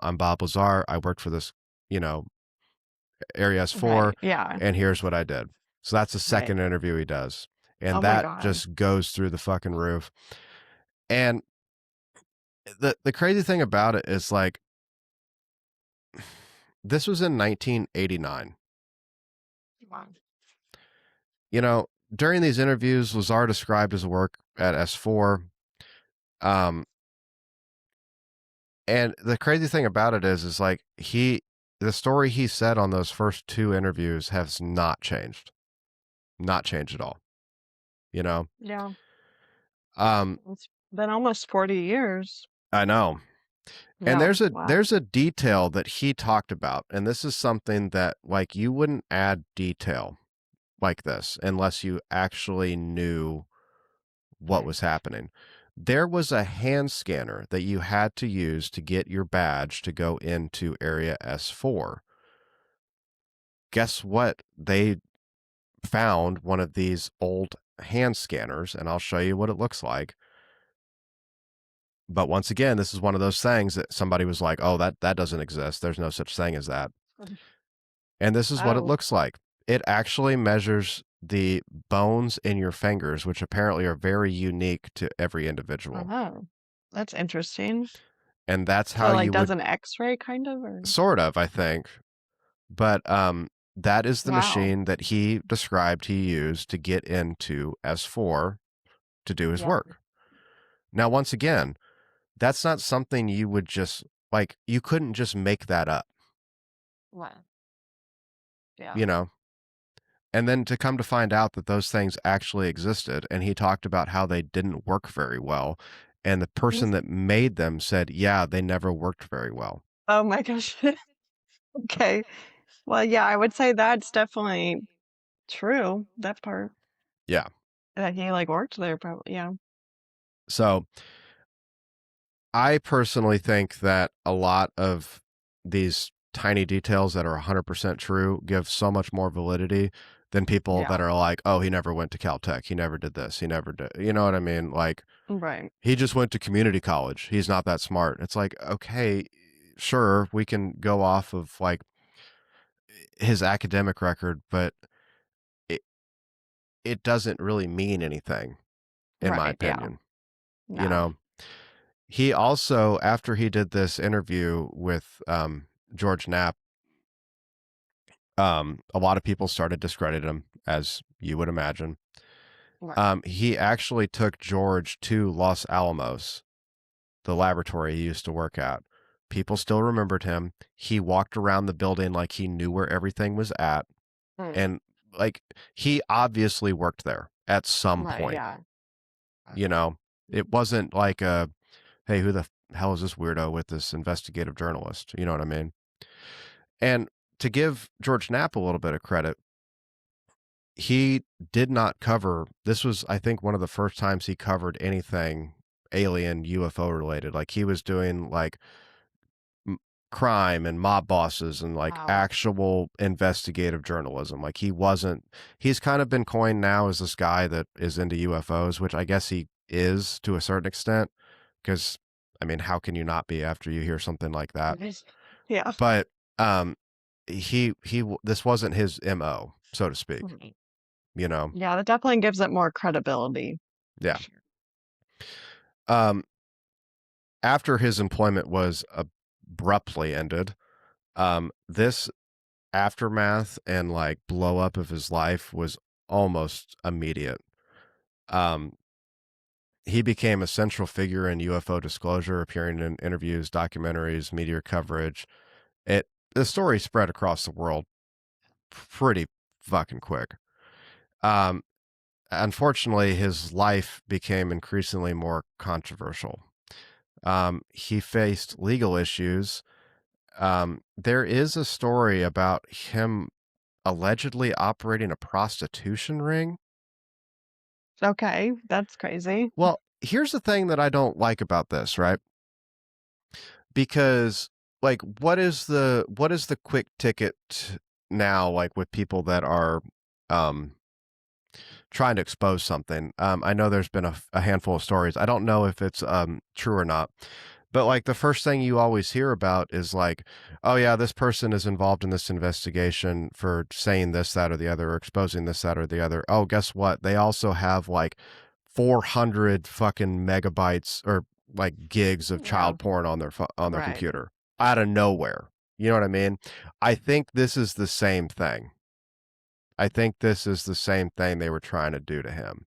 I'm Bob Lazar. I worked for this, you know, Area S4, Right. Yeah. and here's what I did. So that's the Right. second interview he does. And Oh my that God. just goes through the fucking roof. And the crazy thing about it is like this was in 1989. Wow. You know, during these interviews, Lazar described his work at S4. Um, and the crazy thing about it is like the story he said on those first two interviews has not changed at all. You know, Yeah. um, It's been almost 40 years. I know. And Yeah. Wow. there's a detail that he talked about, and this is something that like you wouldn't add detail like this unless you actually knew what Right. was happening. There was a hand scanner that you had to use to get your badge to go into Area S4. Guess what? They found one of these old hand scanners, and I'll show you what it looks like. But once again, this is one of those things that somebody was like, "Oh, that doesn't exist. There's no such thing as that." And this is what it Oh. looks like. It actually measures the bones in your fingers, which apparently are very unique to every individual. Oh. That's interesting. And that's So how like you does would an X-ray kind of or sort of, I think. But that is the wow. machine that he described he used to get into S4 to do his Yeah. work. Now, once again, that's not something you would just like, you couldn't just make that up, Wow. Yeah. you know? And then to come to find out that those things actually existed, and he talked about how they didn't work very well. And the person that made them said, yeah, they never worked very well. Oh my gosh. Okay. Well, yeah, I would say that's definitely true. That part Yeah. that he like worked there probably. Yeah. So I personally think that a lot of these tiny details that are 100% true give so much more validity than people that Yeah. are like, oh, he never went to Caltech. He never did this. He never did. You know what I mean? Like, Right. he just went to community college. He's not that smart. It's like, okay, sure, we can go off of like his academic record, but it, it doesn't really mean anything, in my Right. Yeah. opinion. You No. know, he also, after he did this interview with George Knapp, a lot of people started discrediting him, as you would imagine. Right. He actually took George to Los Alamos, the laboratory he used to work at. People still remembered him. He walked around the building like he knew where everything was at. Mm. And like he obviously worked there at some Right. point, Yeah. you know? It wasn't like a, hey, who the hell is this weirdo with this investigative journalist? You know what I mean? And to give George Knapp a little bit of credit, he did not cover, this was, I think, one of the first times he covered anything alien UFO related. Like he was doing like crime and mob bosses and like Wow. actual investigative journalism. Like he's kind of been coined now as this guy that is into UFOs, which I guess he is to a certain extent. Because, I mean, how can you not be after you hear something like that? Yeah. But um, this wasn't his MO, so to speak. Mhm. You know, Yeah, that definitely gives it more credibility for yeah. sure. Um, after his employment was abruptly ended, this aftermath and like blow up of his life was almost immediate. Um, he became a central figure in UFO disclosure, appearing in interviews, documentaries, media coverage. The story spread across the world pretty fucking quick. Um, Unfortunately, his life became increasingly more controversial. He faced legal issues. There is a story about him allegedly operating a prostitution ring. Okay, that's crazy. Well, here's the thing that I don't like about this, right? Because like what is the quick ticket now like with people that are um trying to expose something. I know there's been a handful of stories. I don't know if it's true or not, But, like, the first thing you always hear about is like, "Oh, yeah, this person is involved in this investigation for saying this, that, or the other, or exposing this, that, or the other. Oh, guess what? They also have, like, 400 fucking megabytes or, like, gigs of Yeah, child porn on on their right. computer, out of nowhere." You know what I mean? I think this is the same thing. I think this is the same thing they were trying to do to him.